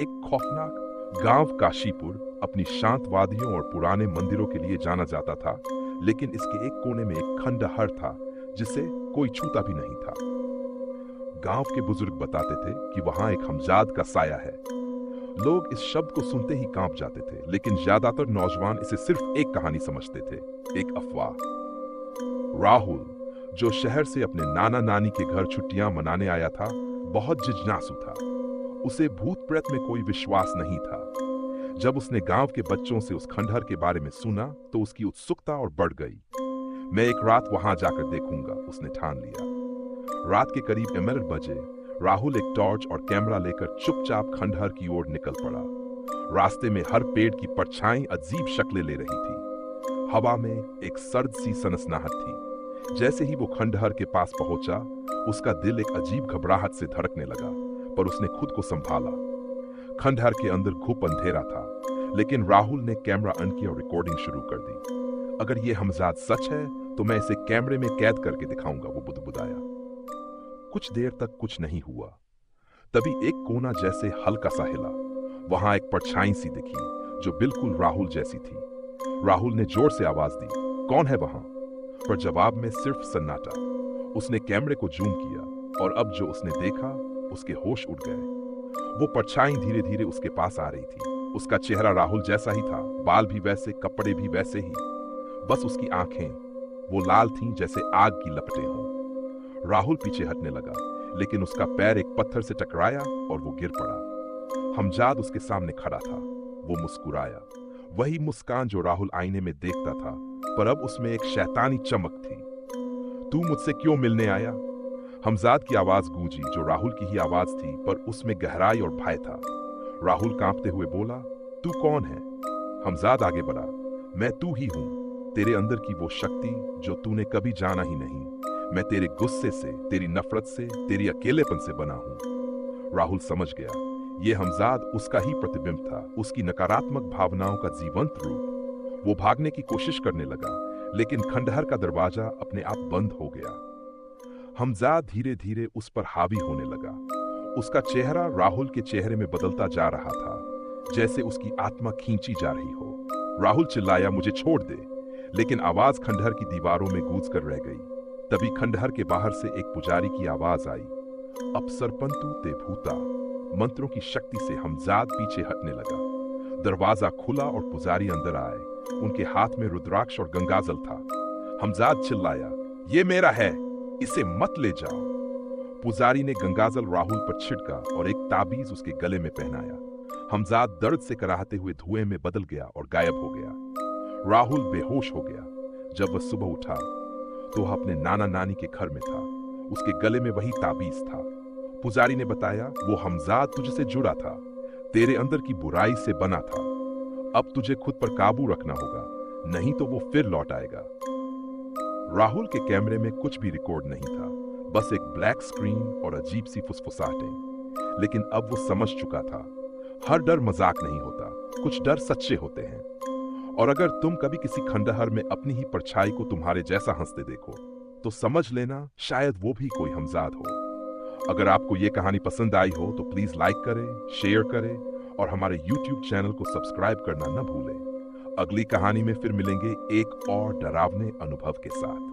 एक खौफनाक गांव काशीपुर अपनी शांत वादियों और पुराने मंदिरों के लिए जाना जाता था, लेकिन इसके एक कोने में एक खंडहर था जिसे कोई छूता भी नहीं था। गांव के बुजुर्ग बताते थे कि वहां एक हमजाद का साया है। लोग इस शब्द को सुनते ही कांप जाते थे, लेकिन ज्यादातर नौजवान इसे सिर्फ एक कहानी समझते थे, एक अफवाह। राहुल, जो शहर से अपने नाना नानी के घर छुट्टियां मनाने आया था, बहुत जिज्ञासु था। उसे भूत प्रेत में कोई विश्वास नहीं था। जब उसने गांव के बच्चों से उस खंडहर के बारे में सुना तो उसकी उत्सुकता और बढ़ गई। मैं एक रात वहां जाकर देखूंगा, उसने ठान लिया। रात के करीब 11 बजे राहुल एक टॉर्च और कैमरा लेकर चुपचाप खंडहर की ओर निकल पड़ा। रास्ते में हर पेड़ की परछाई अजीब शक्लें ले रही थी। हवा में एक सर्द सी सनसनाहट थी। जैसे ही वो खंडहर के पास पहुंचा, उसका दिल एक अजीब घबराहट से धड़कने लगा, पर उसने खुद को संभाला। खंडहर के अंदर घुप अंधेरा था, लेकिन राहुल ने कैमरा ऑन किया और रिकॉर्डिंग शुरू कर दी। अगर ये हमजाद सच है तो मैं इसे कैमरे में कैद करके दिखाऊंगा, वो बुदबुदाया। कुछ देर तक कुछ नहीं हुआ। तभी एक कोना जैसे हल्का सा हिला। वहां एक परछाई सी दिखी जो बिल्कुल राहुल जैसी थी। राहुल ने जोर से आवाज दी, कौन है वहां? पर जवाब में सिर्फ सन्नाटा। उसने कैमरे को जूम किया और अब जो उसने देखा, उसके होश उड़ गए। वो परछाई धीरे धीरे उसके पास आ रही थी। उसका चेहरा राहुल जैसा ही था, बाल भी वैसे, कपड़े भी वैसे ही। बस उसकी आंखें वो लाल थीं जैसे आग की लपटें हों। राहुल पीछे हटने लगा, लेकिन उसका पैर एक पत्थर से टकराया और वो गिर पड़ा। हमजाद उसके सामने खड़ा था। वो मुस्कुराया, वही मुस्कान जो राहुल आईने में देखता था, पर अब उसमें एक शैतानी चमक थी। तू मुझसे क्यों मिलने आया? हमजाद की आवाज गूंजी, जो राहुल की ही आवाज थी, पर उसमें गहराई और भय था। राहुल कांपते हुए बोला, तू कौन है? हमजाद आगे बढ़ा, मैं तू ही हूं, तेरे अंदर की वो शक्ति जो तूने कभी जाना ही नहीं। मैं तेरे गुस्से से, तेरी नफरत से, तेरी अकेलेपन से बना हूं। राहुल समझ गया, ये हमजाद उसका ही प्रतिबिंब था, उसकी नकारात्मक भावनाओं का जीवंत रूप। वो भागने की कोशिश करने लगा, लेकिन खंडहर का दरवाजा अपने आप बंद हो गया। हमजाद धीरे धीरे उस पर हावी होने लगा। उसका चेहरा राहुल के चेहरे में बदलता जा रहा था, जैसे उसकी आत्मा खींची जा रही हो। राहुल चिल्लाया, मुझे छोड़ दे, लेकिन आवाज खंडहर की दीवारों में गूंज कर रह गई। तभी खंडहर के बाहर से एक पुजारी की आवाज आई, अपसरपंतु ते भूता। मंत्रों की शक्ति से हमजाद पीछे हटने लगा। दरवाजा खुला और पुजारी अंदर आए। उनके हाथ में रुद्राक्ष और गंगाजल था। हमजाद चिल्लाया, ये मेरा है, इसे मत ले जाओ। पुजारी ने गंगाजल राहुल पर छिड़का और एक ताबीज उसके गले में पहनाया। हमजाद दर्द से कराहते हुए धुएं में बदल गया और गायब हो गया। राहुल बेहोश हो गया। जब वह सुबह उठा तो वह अपने नाना नानी के घर में था। उसके गले में वही ताबीज था। पुजारी ने बताया, वो हमजाद तुझसे जुड़ा था, तेरे अंदर की बुराई से बना था। अब तुझे खुद पर काबू रखना होगा, नहीं तो वो फिर लौट आएगा। राहुल के कैमरे में कुछ भी रिकॉर्ड नहीं था, बस एक ब्लैक स्क्रीन और अजीब सी फुसफुसाहटें। लेकिन अब वो समझ चुका था, हर डर मजाक नहीं होता, कुछ डर सच्चे होते हैं। और अगर तुम कभी किसी खंडहर में अपनी ही परछाई को तुम्हारे जैसा हंसते देखो, तो समझ लेना शायद वो भी कोई हमजाद हो। अगर आपको ये कहानी पसंद आई हो तो प्लीज लाइक करें, शेयर करें और हमारे YouTube चैनल को सब्सक्राइब करना न भूलें। अगली कहानी में फिर मिलेंगे एक और डरावने अनुभव के साथ।